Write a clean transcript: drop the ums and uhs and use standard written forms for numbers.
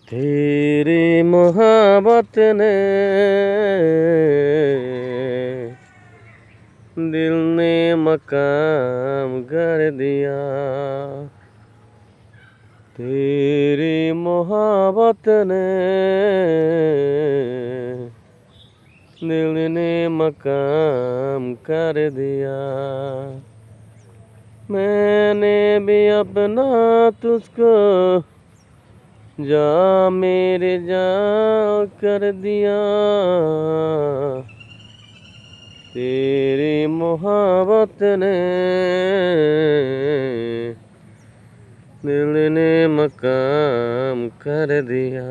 तेरी मोहब्बत ने दिल ने मकाम कर दिया। तेरी मोहब्बत ने दिल ने मकाम कर दिया। मैंने भी अपना तुझको जा मेरे जा कर दिया। तेरी मोहब्बत ने दिल ने मकाम कर दिया।